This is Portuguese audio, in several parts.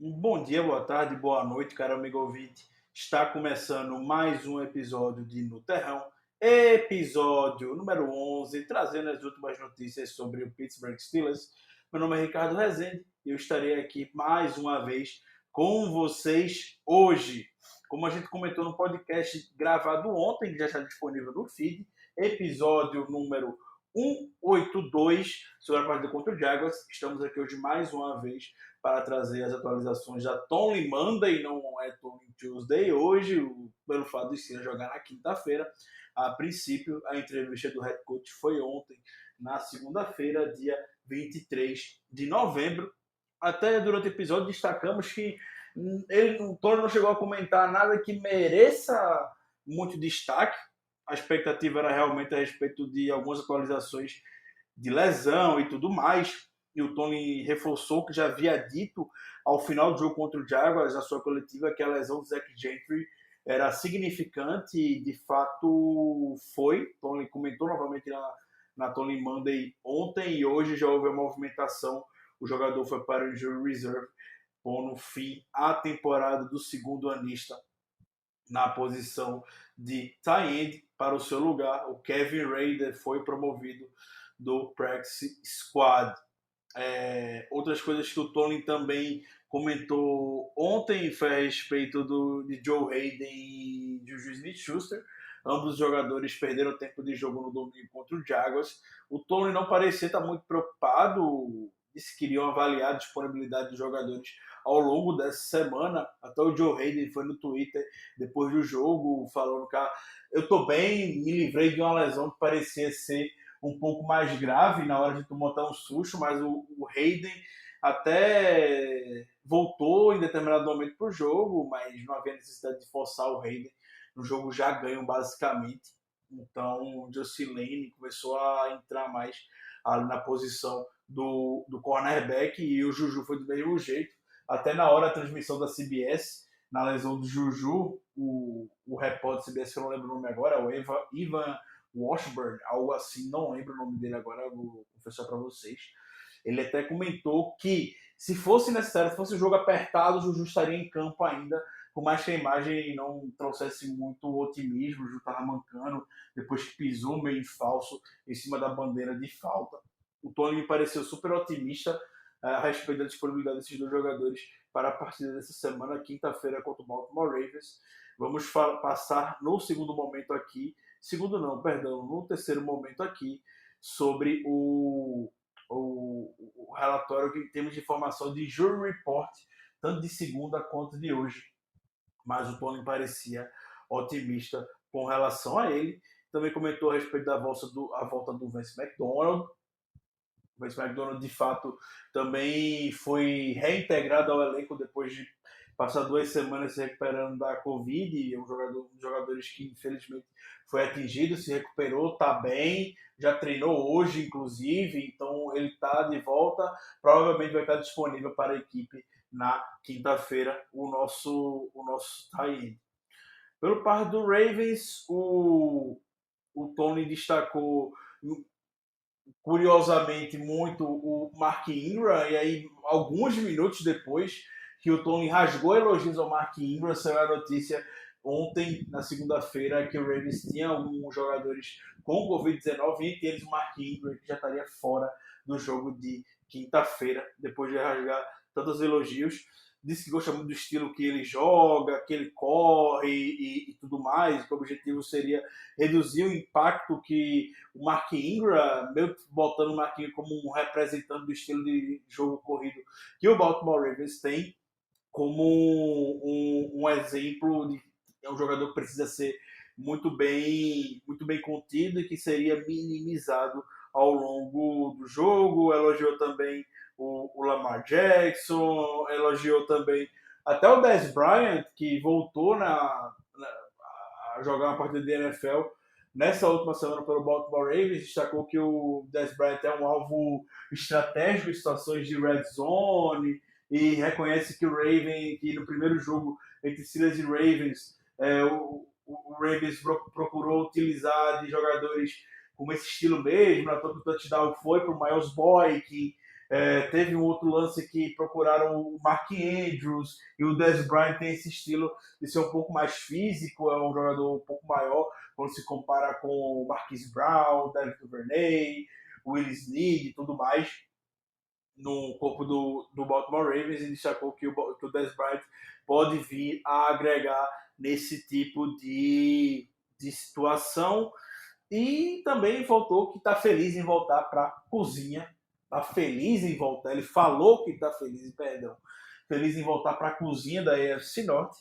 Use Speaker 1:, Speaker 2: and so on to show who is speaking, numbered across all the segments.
Speaker 1: Bom dia, boa tarde, boa noite, caro amigo ouvinte. Está começando mais um episódio de No Terrão, episódio número 11, trazendo as últimas notícias sobre o Pittsburgh Steelers. Meu nome é Ricardo Rezende e eu estarei aqui mais uma vez com vocês hoje. Como a gente comentou no podcast gravado ontem, que já está disponível no feed, episódio número 182 sobre a partida contra o Jaguars. Estamos aqui hoje mais uma vez para trazer as atualizações da Tony Monday, não é Tony Tuesday. Hoje, pelo fato de Steelers jogar na quinta-feira, a princípio, a entrevista do head coach foi ontem, na segunda-feira, dia 23 de novembro. Até durante o episódio destacamos que o Tony não chegou a comentar nada que mereça muito destaque. A expectativa era realmente a respeito de algumas atualizações de lesão e tudo mais. E o Tony reforçou que já havia dito ao final do jogo contra o Jaguars, na sua coletiva, que a lesão do Zach Gentry era significante e de fato foi. O Tony comentou novamente na Tony Monday ontem e hoje já houve a movimentação. O jogador foi para o Injury Reserve, pondo fim à temporada do segundo anista na posição de tight end. Para o seu lugar, o Kevin Raider foi promovido do Practice Squad. Outras coisas que o Tony também comentou ontem foi a respeito de Joe Hayden e Juju Smith-Schuster. Ambos os jogadores perderam tempo de jogo no domingo contra o Jaguars. O Tony não parecia estar muito preocupado, disse que iriam avaliar a disponibilidade dos jogadores ao longo dessa semana. Até o Joe Hayden foi no Twitter depois do jogo falando que eu estou bem, me livrei de uma lesão que parecia ser um pouco mais grave na hora de tu montar um susto, mas o Hayden até voltou em determinado momento para o jogo, mas não havia necessidade de forçar o Hayden. No jogo já ganham basicamente. Então o Justin Lane começou a entrar mais ali na posição do cornerback e o Juju foi do mesmo jeito. Até na hora da transmissão da CBS, na lesão do Juju, o repórter da CBS, que eu não lembro o nome agora, o Ivan Washburn, algo assim, não lembro o nome dele agora, vou confessar para vocês. Ele até comentou que se fosse necessário, se fosse um jogo apertado, o Juju estaria em campo ainda, por mais que a imagem não trouxesse muito otimismo. O Juju estava mancando depois que pisou meio em falso em cima da bandeira de falta. O Tony me pareceu super otimista a respeito da disponibilidade desses dois jogadores para a partida dessa semana, quinta-feira, contra o Baltimore Ravens. Vamos passar no segundo momento aqui, segundo não, perdão, no terceiro momento aqui, sobre o relatório que temos de informação de Jury Report, tanto de segunda quanto de hoje. Mas o Tony parecia otimista com relação a ele. Também comentou a respeito da volta do Vance McDonald. O Vance McDonald, de fato, também foi reintegrado ao elenco depois de passar 2 semanas se recuperando da Covid. Um dos jogadores que, infelizmente, foi atingido, se recuperou, está bem, já treinou hoje, inclusive, então ele está de volta. Provavelmente vai estar disponível para a equipe na quinta-feira, o nosso tie-in. Pelo par do Ravens, o Tony destacou curiosamente muito o Mark Ingram, e aí alguns minutos depois que o Tony rasgou elogios ao Mark Ingram, saiu a notícia ontem, na segunda-feira, que o Ravens tinha alguns jogadores com Covid-19, entre eles o Mark Ingram, que já estaria fora do jogo de quinta-feira, depois de rasgar tantos elogios. Disse que gosta muito do estilo que ele joga, que ele corre e tudo mais, que o objetivo seria reduzir o impacto que o Mark Ingram, meio botando o Mark Ingram como um representante do estilo de jogo corrido que o Baltimore Ravens tem, como um exemplo de um jogador que precisa ser muito bem contido e que seria minimizado ao longo do jogo. Elogiou também o Lamar Jackson, elogiou também até o Dez Bryant, que voltou a jogar uma partida de NFL nessa última semana pelo Baltimore Ravens. Destacou que o Dez Bryant é um alvo estratégico em situações de red zone e reconhece que o Raven, que no primeiro jogo entre Steelers e Ravens, o Ravens procurou utilizar de jogadores com esse estilo mesmo. Na toa que o touchdown foi para o Miles Boykin, Teve um outro lance que procuraram o Mark Andrews, e o Dez Bryant tem esse estilo de ser um pouco mais físico, é um jogador um pouco maior quando se compara com o Marquise Brown, David Duvernay, Willis Snead e tudo mais no corpo do Baltimore Ravens, e destacou que o Dez Bryant pode vir a agregar nesse tipo de situação. E também voltou que está feliz em voltar para a cozinha. Está feliz em voltar. Ele falou que está feliz, perdão. Feliz em voltar para a cozinha da AFC Norte.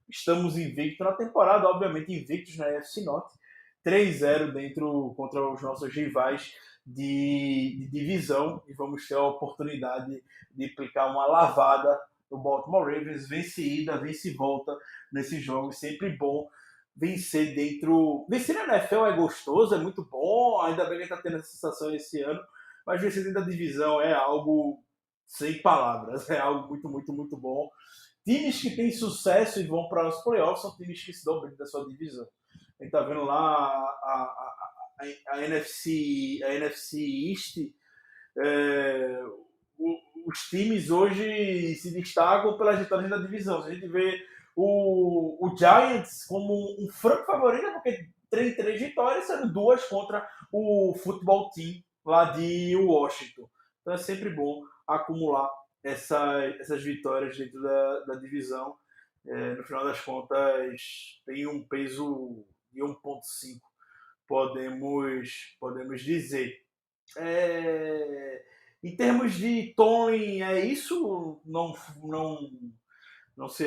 Speaker 1: Estamos invictos na temporada, obviamente invictos na AFC Norte. 3-0 dentro contra os nossos rivais de divisão. E vamos ter a oportunidade de aplicar uma lavada no Baltimore Ravens. Vence ida, vence volta nesses jogos. Sempre bom vencer dentro. Vencer na NFL é gostoso, é muito bom. Ainda bem que a gente está tendo essa sensação esse ano. Mas vencer dentro da divisão é algo sem palavras. É algo muito, muito, muito bom. Times que têm sucesso e vão para os playoffs são times que se dão bem da sua divisão. A gente está vendo lá a NFC East. É, os times hoje se destacam pelas vitórias da divisão. Se a gente vê o Giants como um franco favorito, porque tem 3 vitórias, sendo 2 contra o Football Team lá de Washington. Então é sempre bom acumular essas vitórias dentro da divisão. No final das contas, tem um peso de 1,5, podemos dizer. Em termos de Tomlin, é isso. Não se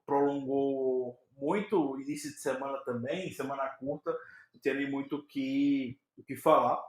Speaker 1: prolongou muito. Início de semana também, semana curta, não tinha nem muito o que falar.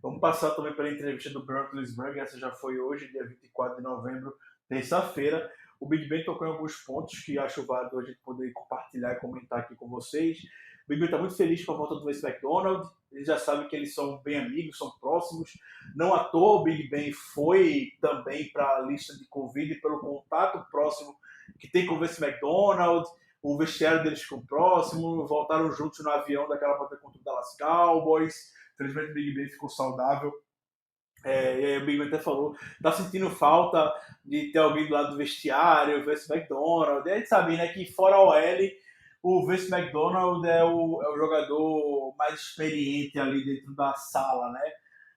Speaker 1: Vamos passar também pela entrevista do Ben Roethlisberger. Essa já foi hoje, dia 24 de novembro, terça-feira. O Big Ben tocou em alguns pontos que acho válido a gente poder compartilhar e comentar aqui com vocês. O Big Ben está muito feliz com a volta do Vince McDonald. Ele já sabe que eles são bem amigos, são próximos. Não à toa o Big Ben foi também para a lista de Covid pelo contato próximo que tem com o Vince McDonald. O vestiário deles ficou próximo. Voltaram juntos no avião daquela partida contra o Dallas Cowboys. Felizmente o Big Ben ficou saudável. E aí o Big Ben até falou, tá sentindo falta de ter alguém do lado do vestiário, o Vince McDonald. E a gente sabe, né, que fora a OL, o Vince McDonald é o jogador mais experiente ali dentro da sala, né?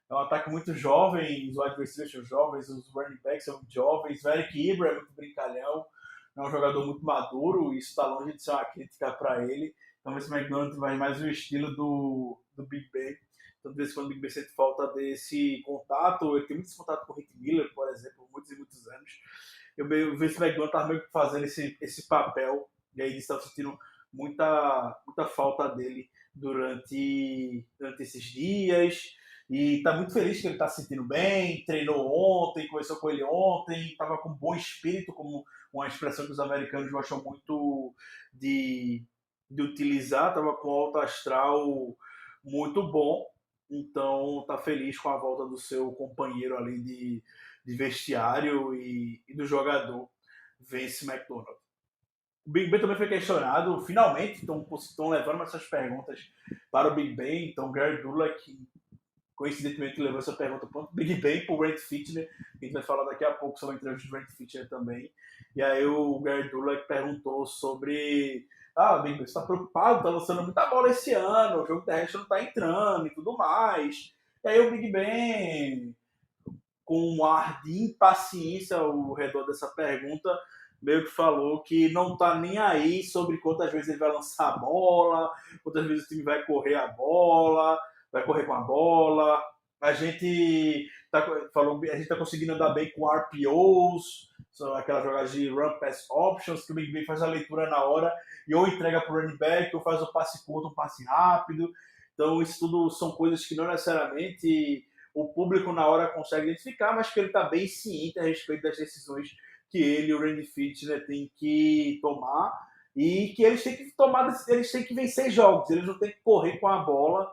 Speaker 1: É um ataque muito jovem, os wide receivers são jovens, os running backs são muito jovens, o Eric Ibra é muito brincalhão, é um jogador muito maduro, e isso está longe de ser uma crítica para ele. Então o Vince McDonald vai mais o estilo do Big Ben. Toda vez quando o Big Ben sente falta desse contato, ele tem muito contato com o Rick Miller, por exemplo, muitos e muitos anos. O Vince McDonald estava meio que fazendo esse papel, e aí ele estava sentindo muita falta dele durante esses dias. E está muito feliz que ele está se sentindo bem, treinou ontem, conversou com ele ontem, estava com bom espírito, como uma expressão que os americanos gostam muito de utilizar, estava com alto astral muito bom. Então tá feliz com a volta do seu companheiro ali de vestiário e do jogador Vince McDonald. O Big Ben também foi questionado, finalmente estão levando essas perguntas para o Big Ben. Então Gary Dulac, coincidentemente, levou essa pergunta para o Big Ben, para o Brent Fichtner. A gente vai falar daqui a pouco sobre a entrevista do Brent Fichtner também. E aí o Gary Dulac perguntou sobre Big Ben, você está preocupado, está lançando muita bola esse ano, o jogo terrestre não está entrando e tudo mais. E aí o Big Ben, com um ar de impaciência ao redor dessa pergunta, meio que falou que não está nem aí sobre quantas vezes ele vai lançar a bola, quantas vezes o time vai correr a bola, vai correr com a bola. A gente está conseguindo andar bem com RPOs, são aquelas jogadas de Run Pass Options, que o Big Ben faz a leitura na hora e ou entrega para o running back, ou faz o passe curto, um passe rápido. Então, isso tudo são coisas que não necessariamente o público na hora consegue identificar, mas que ele está bem ciente a respeito das decisões que ele e o Randy Fichtner têm que tomar, e que eles têm que tomar, eles têm que vencer jogos, eles não têm que correr com a bola.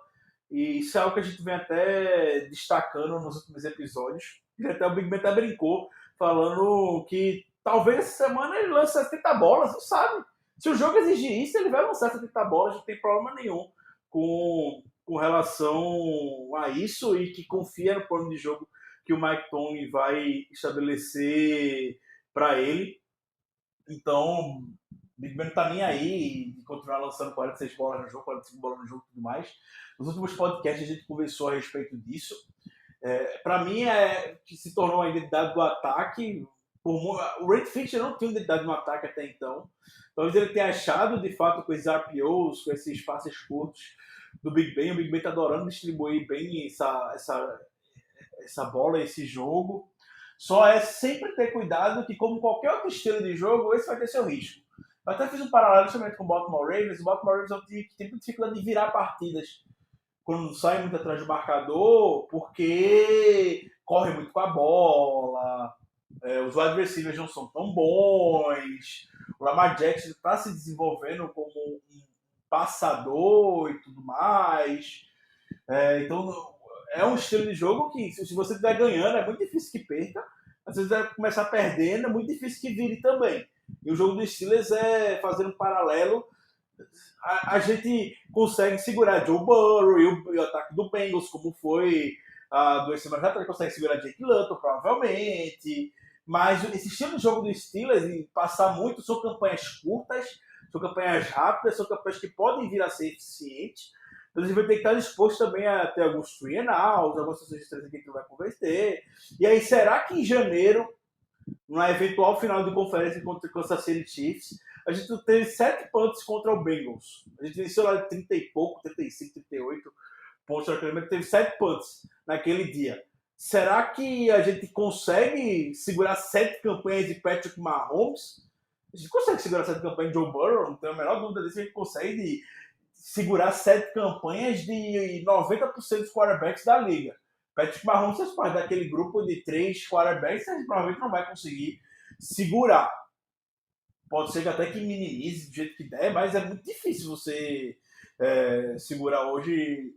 Speaker 1: E isso é algo que a gente vem até destacando nos últimos episódios. E até o Big Ben até brincou, falando que talvez essa semana ele lance 70 bolas, não sabe. Se o jogo exigir isso, ele vai lançar 70 bolas, não tem problema nenhum com relação a isso, e que confia no plano de jogo que o Mike Tomlin vai estabelecer para ele. Então, Big Ben não tá nem aí de continuar lançando 46 bolas no jogo, 45 bolas no jogo e tudo mais. Nos últimos podcasts a gente conversou a respeito disso. Para mim, que se tornou a identidade do ataque. O Red Fisher não tinha identidade no ataque até então. Talvez ele tenha achado, de fato, com esses RPOs, com esses passes curtos do Big Ben. O Big Ben tá adorando distribuir bem essa bola, esse jogo. Só é sempre ter cuidado que, como qualquer outro estilo de jogo, esse vai ter seu risco. Eu até fiz um paralelo justamente com o Baltimore Ravens. O Baltimore Ravens é um time que tem muita dificuldade de virar partidas quando não sai muito atrás do marcador, porque corre muito com a bola, os wide receivers não são tão bons, o Lamar Jackson está se desenvolvendo como um passador e tudo mais. Então, é um estilo de jogo que, se você estiver ganhando, é muito difícil que perca. Às vezes vai começar perdendo, é muito difícil que vire também. E o jogo dos Steelers é fazer um paralelo. A gente consegue segurar Joe Burrow e o ataque do Bengals, como foi 2 semanas atrás, consegue segurar Jake Luton, provavelmente. Mas esse estilo de jogo dos Steelers, e passar muito, são campanhas curtas, são campanhas rápidas, são campanhas que podem vir a ser eficientes. Então a gente vai ter que estar disposto também a ter alguns 3 and outs, algumas sugestões que a gente vai converter. E aí, será que em janeiro, na eventual final de conferência contra o Kansas City Chiefs, a gente teve 7 pontos contra o Bengals. A gente venceu lá de 30 e pouco, 35, 38 pontos, teve 7 pontos naquele dia. Será que a gente consegue segurar 7 campanhas de Patrick Mahomes? A gente consegue segurar 7 campanhas de Joe Burrow, não tenho a menor dúvida disso, a gente consegue segurar 7 campanhas de 90% dos quarterbacks da liga. Patrick Mahomes faz parte daquele grupo de 3 quarterbacks, a gente provavelmente não vai conseguir segurar. Pode ser que até que minimize do jeito que der, mas é muito difícil você segurar hoje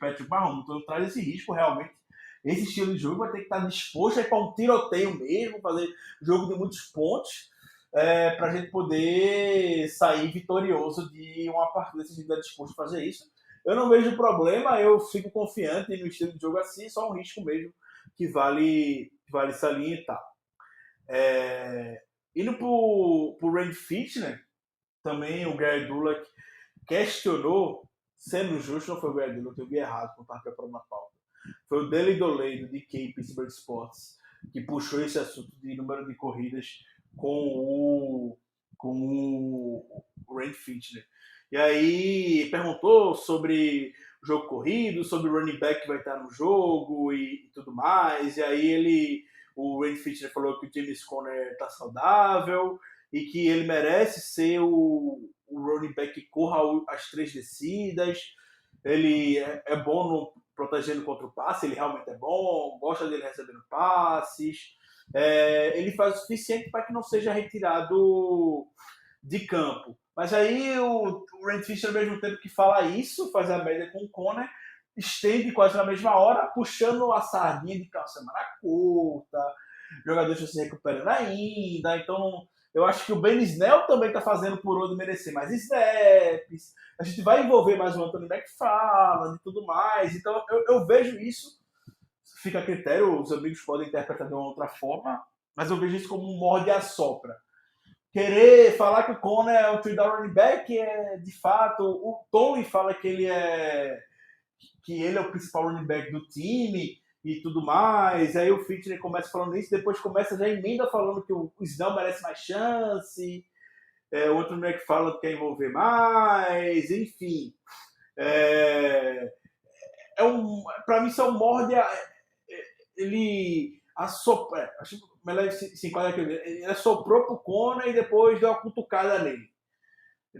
Speaker 1: Patrick Mahomes. Então traz esse risco realmente. Esse estilo de jogo vai ter que estar disposto a ir para um tiroteio mesmo, fazer jogo de muitos pontos, para a gente poder sair vitorioso de uma partida se a gente estiver disposto a fazer isso. Eu não vejo problema, eu fico confiante no estilo de jogo assim, só um risco mesmo que vale salientar. Indo pro Randy Fitner, também o Gary Dulac questionou, sendo justo, não foi o Gary Dulac, eu vi errado quando estava preparando a pauta. Foi o Dele Dolley, do DK Pittsburgh Sports, que puxou esse assunto de número de corridas com o Randy Fitner. E aí perguntou sobre o jogo corrido, sobre o running back que vai estar no jogo e tudo mais. E aí o Randy Fitner falou que o James Conner está saudável e que ele merece ser o running back que corra as 3 descidas. Ele é bom no protegendo contra o passe, ele realmente é bom, gosta dele recebendo passes. Ele faz o suficiente para que não seja retirado de campo. Mas aí o Randy Fisher, ao mesmo tempo que fala isso, faz a média com o Conner, estende quase na mesma hora, puxando a sardinha de uma semana curta, jogadores estão se recuperando ainda. Então, eu acho que o Ben Snell também está fazendo por onde merecer mais snaps. A gente vai envolver mais o Anthony McFarland e tudo mais. Então, eu vejo isso. Fica a critério, os amigos podem interpretar de uma outra forma, mas eu vejo isso como um morde e assopra. Querer falar que o Conner é o three-down running back é, de fato, o Tony fala que ele é o principal running back do time e tudo mais. Aí o Fitner começa falando isso, depois começa já emenda falando que o Snell merece mais chance, o outro que fala que quer envolver mais, enfim. Para mim, isso é um morde. Ele assopra. Acho melhor se enquadrar aqui. Ele assoprou pro Conner e depois deu uma cutucada nele.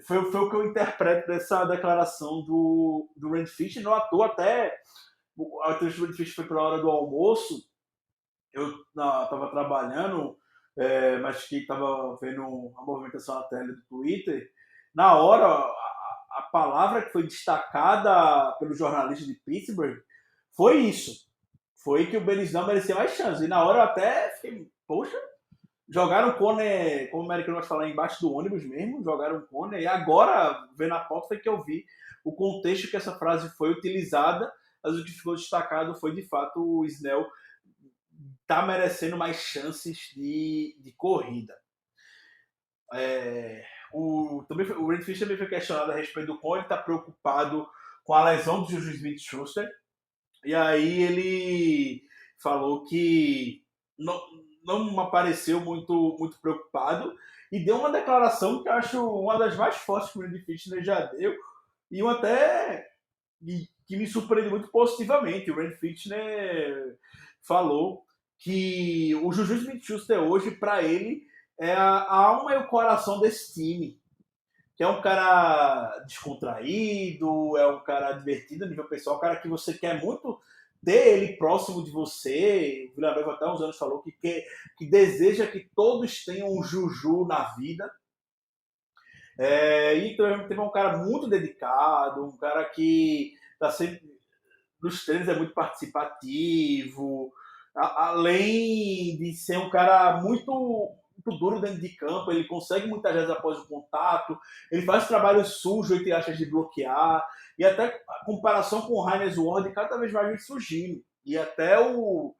Speaker 1: Foi o que eu interpreto dessa declaração do Randy Fisher. Não à toa, até a entrevista do Randy Fisher foi pela hora do almoço. Eu estava trabalhando, mas que estava vendo a movimentação na tela do Twitter. Na hora, a palavra que foi destacada pelo jornalista de Pittsburgh foi isso. Foi que o Ben Snell merecia mais chance. E na hora eu até fiquei, poxa, jogaram o Conner, como o americano vai falar, embaixo do ônibus mesmo, jogaram o Conner. E agora, vendo a pauta, foi que eu vi o contexto que essa frase foi utilizada, mas o que ficou destacado foi, de fato, o Snell está merecendo mais chances de corrida. O Reed Fisher também foi questionado a respeito do quão ele está preocupado com a lesão do Juju Smith-Schuster. E aí ele falou que não apareceu muito preocupado e deu uma declaração que eu acho uma das mais fortes que o Reed Fisher já deu e uma até que me surpreendeu muito positivamente. O Reed Fisher falou que o Juju Smith-Schuster hoje, para ele, é a alma e o coração desse time. Que é um cara descontraído, é um cara divertido a nível pessoal, um cara que você quer muito ter ele próximo de você. O Villanova até uns anos falou que deseja que todos tenham um Juju na vida. E também é um cara muito dedicado, um cara que está sempre nos treinos, é muito participativo, além de ser um cara muito duro dentro de campo, ele consegue muitas vezes após o contato, ele faz trabalho sujo entre aspas de bloquear, e até a comparação com o Hines Ward cada vez mais vem surgindo. E até o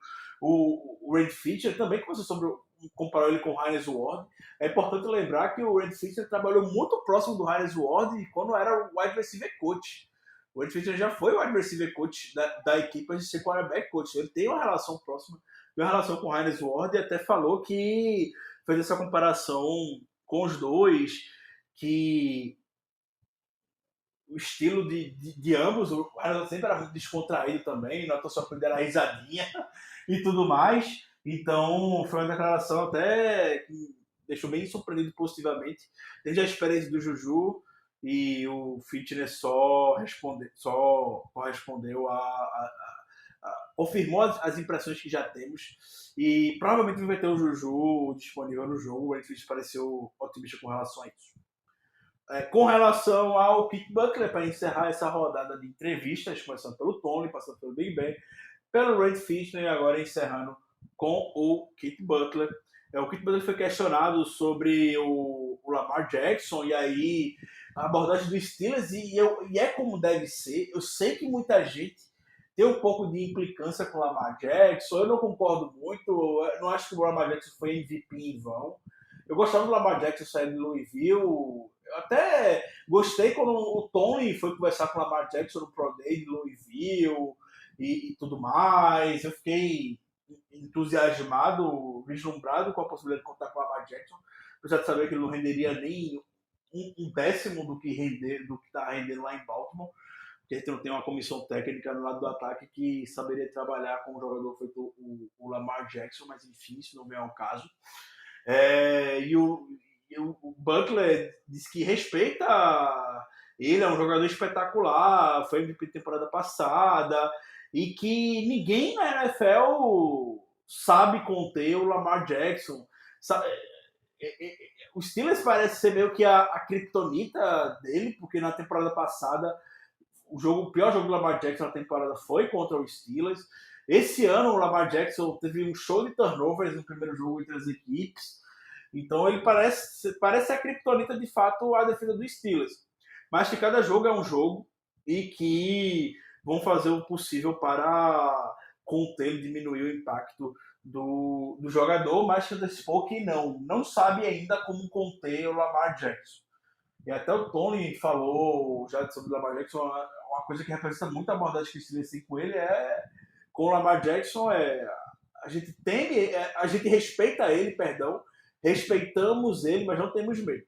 Speaker 1: Reed Fisher também comparou ele com o Hines Ward. É importante lembrar que o Reed Fisher trabalhou muito próximo do Hines Ward quando era o wide receiver coach. O Reed Fisher já foi o wide receiver coach da equipe de ser quarterback coach. Ele tem uma relação próxima, tem uma relação com o Hines Ward e até falou que fez essa comparação com os dois, que o estilo de ambos, o Hines sempre era muito descontraído também, nota só que ele era risadinha e tudo mais. Então foi uma declaração até que deixou bem surpreendido positivamente. Desde a experiência do Juju, e o Fitness só respondeu confirmou as impressões que já temos e provavelmente vai ter o Juju disponível no jogo. O Fitness pareceu otimista com relação a isso. Com relação ao Kit Butler, para encerrar essa rodada de entrevistas, começando pelo Tony, passando pelo Big Ben, pelo Reed Fisher e agora encerrando com o Kit Butler. O Kit Butler foi questionado sobre o Lamar Jackson e aí a abordagem do Steelers e é como deve ser. Eu sei que muita gente tem um pouco de implicância com o Lamar Jackson, eu não concordo muito, eu não acho que o Lamar Jackson foi MVP em vão. Eu gostava do Lamar Jackson saindo de Louisville, eu até gostei quando o Tony foi conversar com o Lamar Jackson no Pro Day de Louisville e tudo mais. Eu fiquei entusiasmado, vislumbrado com a possibilidade de contar com o Lamar Jackson, apesar de saber que ele não renderia nem um décimo do que está rendendo lá em Baltimore, porque a gente não tem uma comissão técnica no lado do ataque que saberia trabalhar com um jogador feito o Lamar Jackson, mas enfim, isso não vem ao caso. E o Butler disse que respeita ele, é um jogador espetacular, foi MVP temporada passada, e que ninguém na NFL sabe conter o Lamar Jackson. O Steelers parece ser meio que a criptonita dele, porque na temporada passada o pior jogo do Lamar Jackson na temporada foi contra o Steelers. Esse ano o Lamar Jackson teve um show de turnovers no primeiro jogo entre as equipes. Então ele parece a criptonita de fato a defesa do Steelers. Mas que cada jogo é um jogo e que vão fazer o possível para conter, diminuir o impacto do jogador, mas que antecipou que não sabe ainda como conter o Lamar Jackson. E até o Tony falou já sobre o Lamar Jackson, uma coisa que representa muito a abordagem que o Steelers tem com ele com o Lamar Jackson, a gente respeita ele, respeitamos ele, mas não temos medo.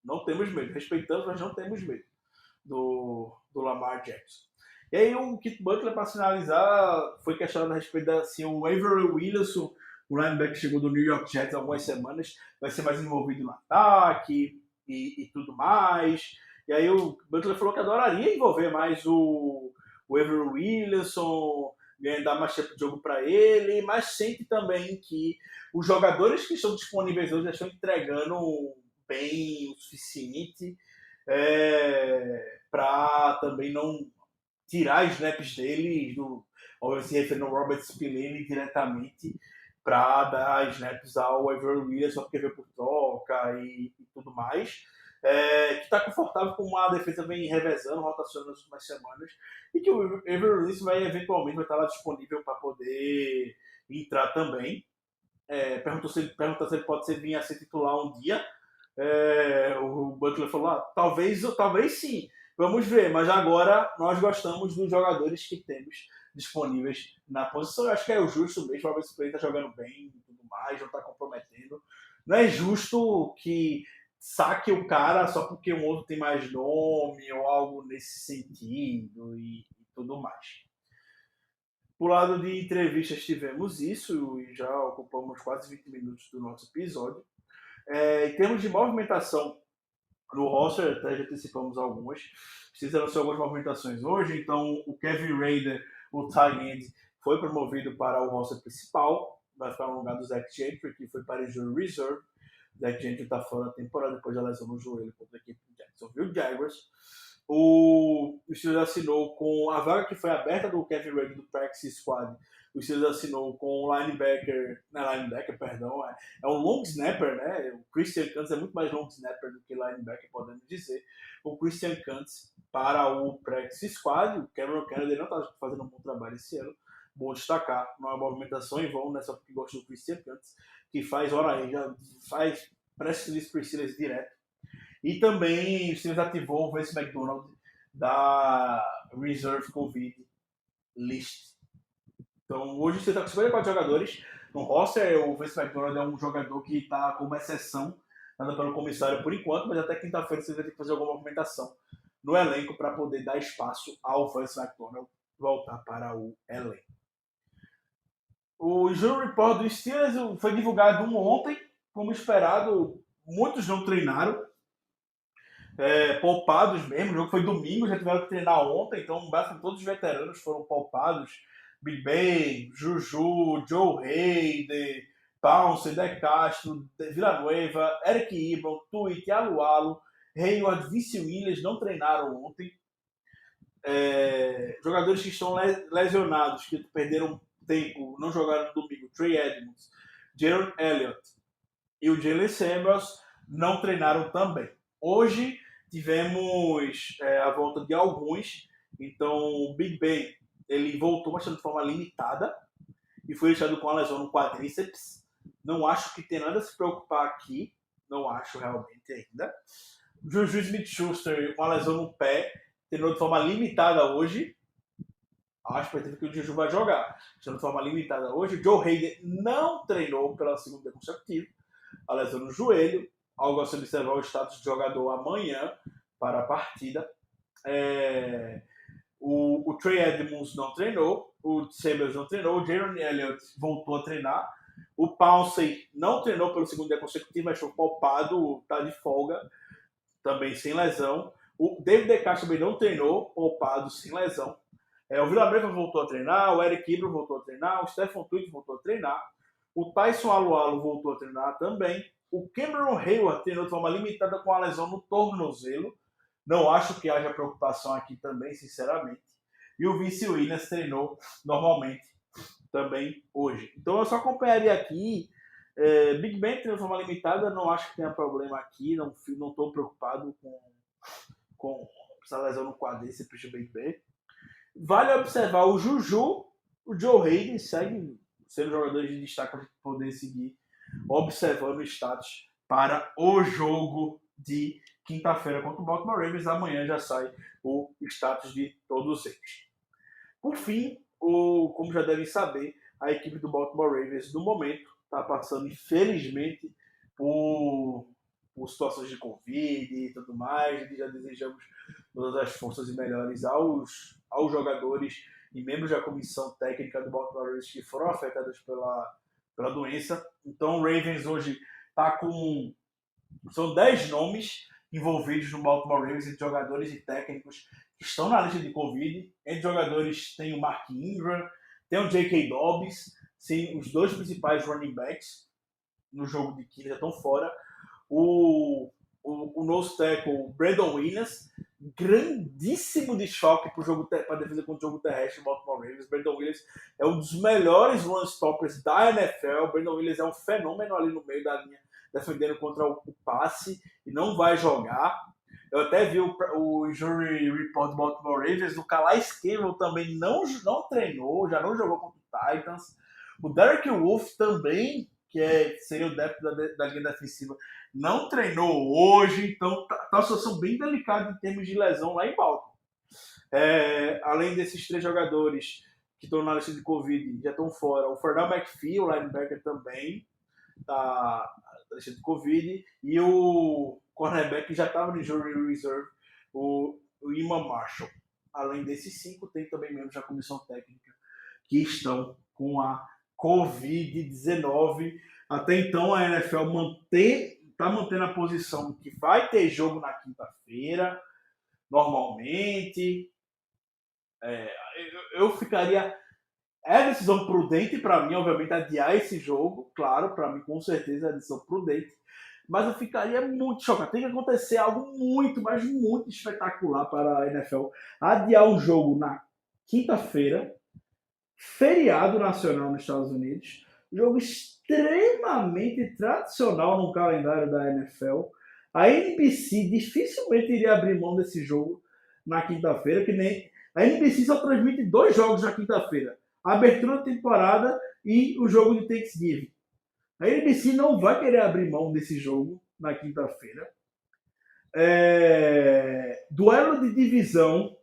Speaker 1: Não temos medo. Respeitamos, mas não temos medo do Lamar Jackson. E aí o Kit Butler, para finalizar, foi questionado a respeito assim, o Avery Williamson, o linebacker que chegou do New York Jets há algumas semanas, vai ser mais envolvido no ataque e tudo mais. E aí o Butler falou que adoraria envolver mais o Avery Williamson, dar mais tempo de jogo para ele, mas sente também que os jogadores que estão disponíveis hoje já estão entregando bem o suficiente para também não tirar snaps dele, se referindo ao Robert Spillane diretamente, para dar snaps ao Avery Williamson, porque veio por troca e tudo mais. Que está confortável com uma defesa vem revezando, rotacionando nas últimas semanas, e que o Avery Williamson eventualmente vai estar lá disponível para poder entrar também. Pergunta se ele pode vir a ser titular um dia. O Butler falou, talvez sim, vamos ver, mas agora nós gostamos dos jogadores que temos disponíveis na posição. Eu acho que é o justo mesmo, o Robert Spray está jogando bem e tudo mais, não está comprometendo. Não é justo que saque o cara só porque um outro tem mais nome ou algo nesse sentido e tudo mais. Por lado de entrevistas tivemos isso e já ocupamos quase 20 minutos do nosso episódio. Em termos de movimentação no roster, até já antecipamos algumas. Fizeram algumas movimentações hoje, então o Kevin Raider, o tight end, foi promovido para o roster principal, vai ficar no lugar do Zach Gentry, que foi para o Injury Reserve. Zach Gentry está fora da temporada depois da lesão no joelho contra a equipe do Jacksonville Jaguars. O Steelers assinou com a vaga que foi aberta do Kevin Raider do Practice Squad. O Steelers assinou com o linebacker, é um long snapper, né? O Christian Kuntz é muito mais long snapper do que linebacker, podemos dizer. O Christian Kuntz para o Practice Squad. O Cameron Kennedy não está fazendo um bom trabalho esse ano. Bom destacar, não é uma movimentação em vão, né? Só porque gosta do Christian Kuntz, que faz hora aí, já faz press release para o Steelers direto. E também o Steelers ativou o Vance McDonald da Reserve Covid List. Então, hoje você está com 54 jogadores no roster. O Vance McDonald é um jogador que está como exceção, nada pelo comissário por enquanto, mas até quinta-feira você vai ter que fazer alguma movimentação no elenco para poder dar espaço ao Vance McDonald voltar para o elenco. O Injury Report do Steelers foi divulgado ontem, como esperado. Muitos não treinaram, poupados mesmo. O jogo foi domingo, já tiveram que treinar ontem, então basicamente todos os veteranos foram poupados. Big Ben, Juju, Joe Hayden, Pounce, De Castro, Villanueva, Eric Ebron, Tuit, Alualo, Hayward, Vince Williams não treinaram ontem. Jogadores que estão lesionados, que perderam tempo, não jogaram no domingo, Trey Edmonds, Jaron Elliott e o Jalen Samuels não treinaram também. Hoje tivemos a volta de alguns, então o Big Ben ele voltou, mas de forma limitada e foi deixado com a lesão no quadríceps. Não acho que tem nada a se preocupar aqui, não acho realmente ainda. Juju Smith-Schuster com a lesão no pé, treinou de forma limitada hoje. Acho que o Juju vai jogar. De forma limitada hoje. O Joe Hayden não treinou pela segunda dia consecutiva. A lesão no joelho. Algo a se observar o status de jogador amanhã para a partida. O Trey Edmonds não treinou. O Samuels não treinou. O Jaron Elliott voltou a treinar. O Pouncey não treinou pelo segundo dia consecutivo, mas foi poupado. Está de folga. Também sem lesão. O David De Castro também não treinou. Poupado, sem lesão. O Villanueva voltou a treinar. O Eric Ebron voltou a treinar. O Stephen Tuitt voltou a treinar. O Tyson Alualo voltou a treinar também. O Cameron Hayward treinou de forma limitada com a lesão no tornozelo. Não acho que haja preocupação aqui também, sinceramente. E o Vince Williams treinou normalmente também hoje. Então eu só acompanharia aqui. Big Ben treinou de forma limitada, não acho que tenha problema aqui. Não estou preocupado com essa lesão no quadríceps do Big Ben. Vale observar o Juju, o Joe Hayden seguem sendo jogadores de destaque para poder seguir observando o status para o jogo de quinta-feira contra o Baltimore Ravens. Amanhã já sai o status de todos eles. Por fim, como já devem saber, a equipe do Baltimore Ravens, no momento, está passando, infelizmente, por situações de Covid e tudo mais. Já desejamos todas as forças e melhores aos jogadores e membros da comissão técnica do Baltimore Ravens que foram afetados pela doença. Então o Ravens hoje está com... São 10 nomes envolvidos no Baltimore Ravens, entre jogadores e técnicos que estão na lista de Covid. Entre jogadores tem o Mark Ingram, tem o J.K. Dobbins, sim, os dois principais running backs no jogo de quinta já estão fora. O nose tackle Brandon Williams, grandíssimo desfalque para a defesa contra o jogo terrestre do Baltimore Ravens. Brandon Williams é um dos melhores run stoppers da NFL. Brandon Williams é um fenômeno ali no meio da linha, defendendo contra o passe e não vai jogar. Eu até vi o Injury Report do Baltimore Ravens. O Calais Campbell também não treinou, já não jogou contra o Titans. O Derek Wolfe também, seria o depth da linha defensiva, não treinou hoje, então tá uma situação bem delicada em termos de lesão lá em Baltimore. Além desses 3 jogadores que estão na lista de Covid, já estão fora. O Fernando McPhee, o linebacker, também está na lista de Covid. E o cornerback já estava no injury reserve, o Iman Marshall. Além desses 5, tem também membros da comissão técnica que estão com a Covid-19. Até então, a NFL está mantendo a posição que vai ter jogo na quinta-feira, normalmente. Eu ficaria... É decisão prudente para mim, obviamente, adiar esse jogo. Claro, para mim, com certeza, é decisão prudente. Mas eu ficaria muito chocado. Tem que acontecer algo muito, mas muito espetacular para a NFL. Adiar um jogo na quinta-feira, feriado nacional nos Estados Unidos, jogo extremamente tradicional no calendário da NFL. A NBC dificilmente iria abrir mão desse jogo na quinta-feira, que nem... A NBC só transmite 2 jogos na quinta-feira. A abertura da temporada e o jogo de Thanksgiving. A NBC não vai querer abrir mão desse jogo na quinta-feira. Duelo de divisão.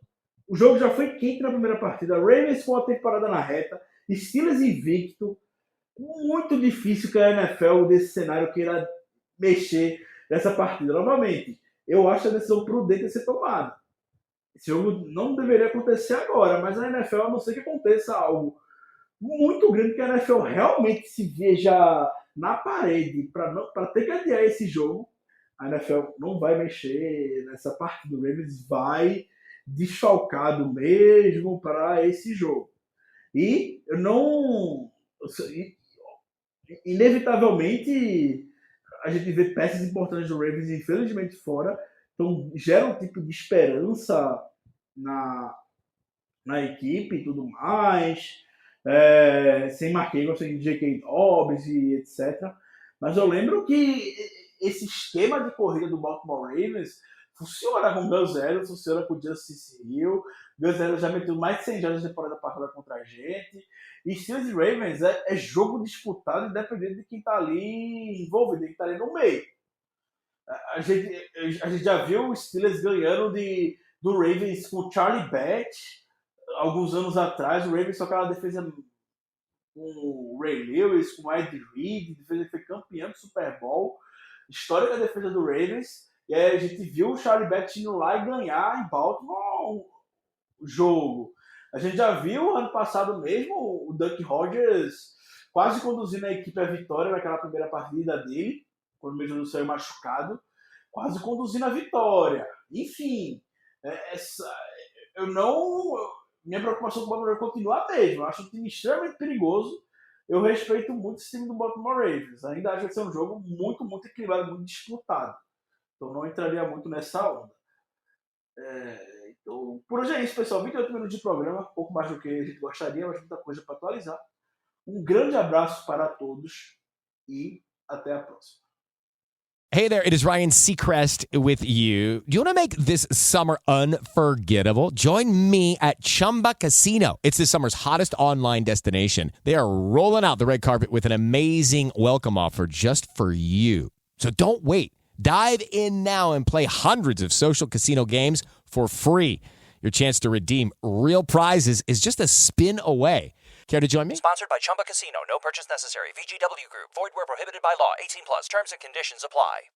Speaker 1: O jogo já foi quente na primeira partida. Ravens com a temporada na reta. Steelers invicto. Muito difícil que a NFL, desse cenário, queira mexer nessa partida. Novamente, eu acho a decisão prudente a ser tomada. Esse jogo não deveria acontecer agora, mas a NFL, a não ser que aconteça algo muito grande, que a NFL realmente se veja na parede para ter que adiar esse jogo, a NFL não vai mexer nessa parte do Ravens, vai desfalcado mesmo para esse jogo. E eu não... Inevitavelmente, a gente vê peças importantes do Ravens, infelizmente, fora. Então, gera um tipo de esperança na equipe e tudo mais. Sem Marquinhos, sem J.K. Dobbs e etc. Mas eu lembro que esse esquema de corrida do Baltimore Ravens funciona com o Gus Edwards, funciona com o Justice Hill. Gus Edwards já meteu mais de 100 jogos de temporada passada contra a gente. E Steelers e Ravens é jogo disputado, independente de quem está ali envolvido, de quem está ali no meio. A gente já viu o Steelers ganhando do Ravens com o Charlie Batch alguns anos atrás. O Ravens só aquela defesa com o Ray Lewis, com o Ed Reed, defesa que foi campeão do Super Bowl. Histórica defesa do Ravens. E aí a gente viu o Charlie Batch indo lá e ganhar em Baltimore o jogo. A gente já viu ano passado mesmo o Duck Hodges quase conduzindo a equipe à vitória naquela primeira partida dele, quando o Mesmo saiu machucado, quase conduzindo a vitória. Enfim, minha preocupação com o Baltimore continua a mesma. Eu acho um time extremamente perigoso. Eu respeito muito esse time do Baltimore Ravens. Ainda acho que vai ser um jogo muito, muito equilibrado, muito disputado. Então não entraria muito nessa onda. Então, por hoje é isso, pessoal. 28 minutos de programa, pouco mais do que a gente gostaria, mas muita coisa para atualizar. Um grande abraço para todos e até a próxima.
Speaker 2: Hey there, it is Ryan Seacrest with you. Do you want to make this summer unforgettable? Join me at Chumba Casino. It's this summer's hottest online destination. They are rolling out the red carpet with an amazing welcome offer just for you. So don't wait. Dive in now and play hundreds of social casino games for free. Your chance to redeem real prizes is just a spin away. Care to join me?
Speaker 3: Sponsored by Chumba Casino. No purchase necessary. VGW Group. Void where prohibited by law. 18 plus. Terms and conditions apply.